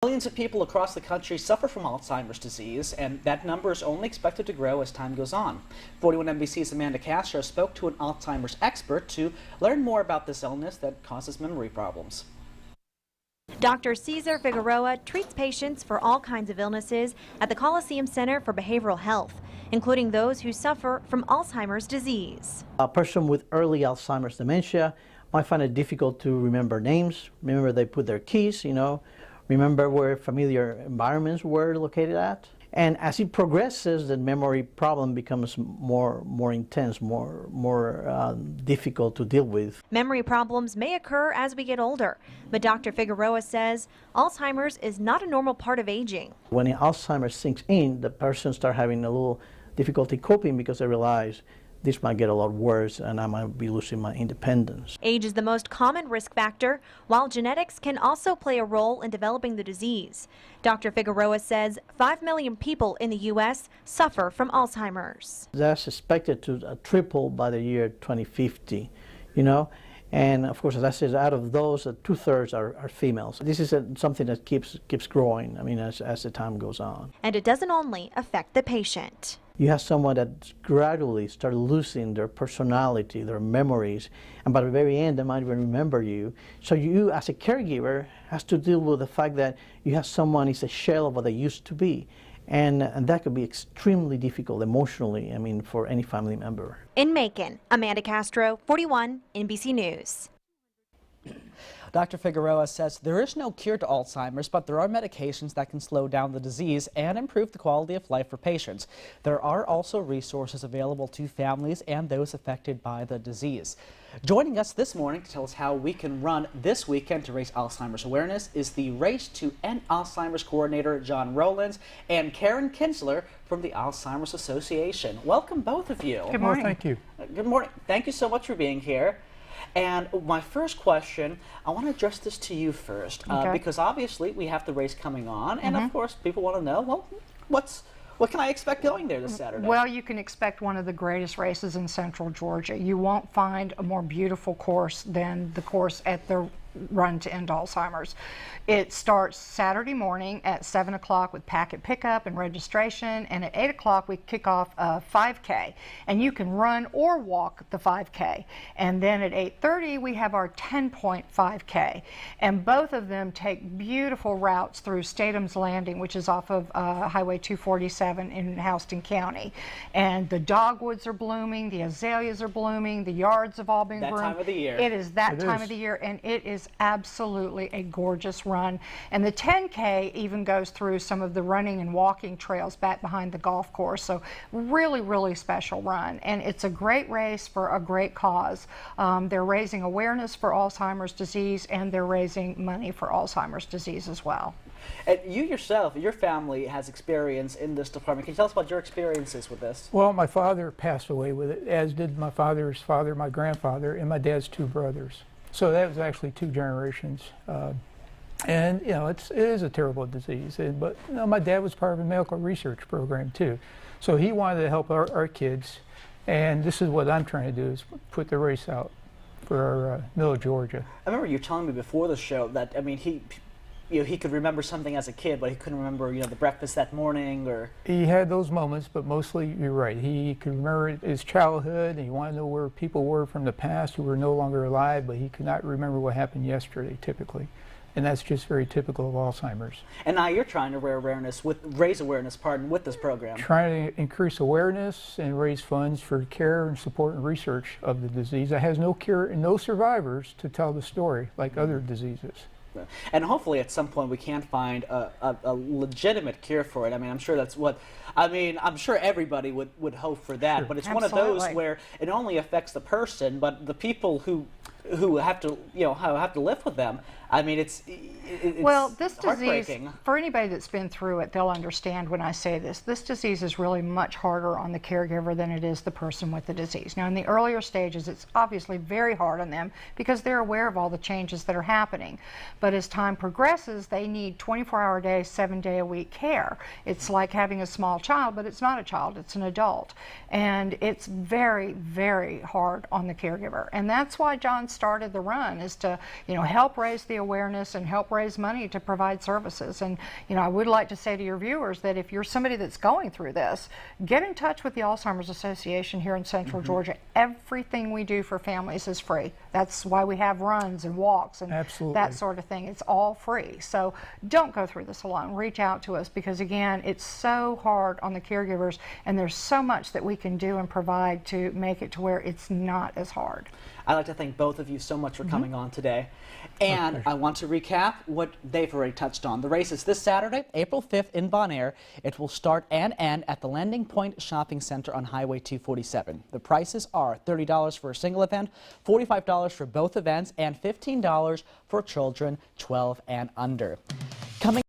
Millions of people across the country suffer from Alzheimer's disease, and that number is only expected to grow as time goes on. 41 NBC's Amanda Castro spoke to an Alzheimer's expert to learn more about this illness that causes memory problems. Dr. Cesar Figueroa treats patients for all kinds of illnesses at the Coliseum Center for Behavioral Health, including those who suffer from Alzheimer's disease. A person with early Alzheimer's dementia might find it difficult to remember names, remember they put their keys, remember where familiar environments were located at. And as it progresses, the memory problem becomes more intense, more difficult to deal with. Memory problems may occur as we get older, but Dr. Figueroa says Alzheimer's is not a normal part of aging. When Alzheimer's sinks in, the person starts having a little difficulty coping because they realize this might get a lot worse and I might be losing my independence. Age is the most common risk factor, while genetics can also play a role in developing the disease. Dr. Figueroa says 5 million people in the U.S. suffer from Alzheimer's. That's expected to triple by the year 2050, And of course, as I said, out of those, 2/3 are females. This is something that keeps growing, as the time goes on. And it doesn't only affect the patient. You have someone that gradually starts losing their personality, their memories, and by the very end, they might even remember you. So you, as a caregiver, has to deal with the fact that you have someone is a shell of what they used to be. And that could be extremely difficult emotionally, for any family member. In Macon, Amanda Castro, 41 NBC News. Dr. Figueroa says there is no cure to Alzheimer's, but there are medications that can slow down the disease and improve the quality of life for patients. There are also resources available to families and those affected by the disease. Joining us this morning to tell us how we can run this weekend to raise Alzheimer's awareness is the Race to End Alzheimer's coordinator, John Rowlands, and Karen Kinsler from the Alzheimer's Association. Welcome, both of you. Good morning. Well, thank you. Good morning. Thank you so much for being here. And my first question, I want to address this to you first, because obviously we have the race coming on, and of course people want to know, well, what can I expect going there this Saturday? Well, you can expect one of the greatest races in Central Georgia. You won't find a more beautiful course than the course at the Run to End Alzheimer's. It starts Saturday morning at 7 o'clock with packet pickup and registration, and at 8 o'clock we kick off a 5K, and you can run or walk the 5K. And then at 8:30 we have our 10-point 5K, and both of them take beautiful routes through Statham's Landing, which is off of Highway 247 in Houston County. And the dogwoods are blooming, the azaleas are blooming, the yards have all been groomed. That time of the year. It is that time of the year, and it is absolutely a gorgeous run. And the 10K even goes through some of the running and walking trails back behind the golf course. So really, really special run. And it's a great race for a great cause. They're raising awareness for Alzheimer's disease, and they're raising money for Alzheimer's disease as well. And you yourself, your family has experience in this department. Can you tell us about your experiences with this? Well, my father passed away with it, as did my father's father, my grandfather, and my dad's 2 brothers. So that was actually 2 generations. And it is a terrible disease. But my dad was part of a medical research program too. So he wanted to help our kids. And this is what I'm trying to do, is put the race out for our middle of Georgia. I remember you telling me before the show that, he could remember something as a kid, but he couldn't remember, the breakfast that morning, or... He had those moments, but mostly, you're right, he could remember his childhood, and he wanted to know where people were from the past who were no longer alive, but he could not remember what happened yesterday, typically. And that's just very typical of Alzheimer's. And now you're trying to raise awareness with this program. Trying to increase awareness and raise funds for care and support and research of the disease that has no cure and no survivors to tell the story like other diseases. And hopefully at some point we can find a legitimate cure for it. I'm sure that's what, I'm sure everybody would hope for that. Sure. But it's Absolutely. One of those where it only affects the person, but the people who have to have to live with them. It's well, this disease, for anybody that's been through it, they'll understand when I say this. This disease is really much harder on the caregiver than it is the person with the disease. Now, in the earlier stages, it's obviously very hard on them because they're aware of all the changes that are happening. But as time progresses, they need 24-hour day, 7-day-a-week care. It's like having a small child, but it's not a child, it's an adult. And it's very, very hard on the caregiver. And that's why John started the run, is to help raise the awareness and help raise money to provide services. And I would like to say to your viewers that if you're somebody that's going through this, get in touch with the Alzheimer's Association here in Central Georgia. Everything we do for families is free. That's why we have runs and walks and that sort of thing. It's all free. So don't go through this alone. Reach out to us, because again, it's so hard on the caregivers, and there's so much that we can do and provide to make it to where it's not as hard. I'd like to thank both of you so much for coming on today. And I want to recap what they've already touched on. The race is this Saturday, April 5th in Bon Air. It will start and end at the Landing Point Shopping Center on Highway 247. The prices are $30 for a single event, $45 for both events, and $15 for children 12 and under. Coming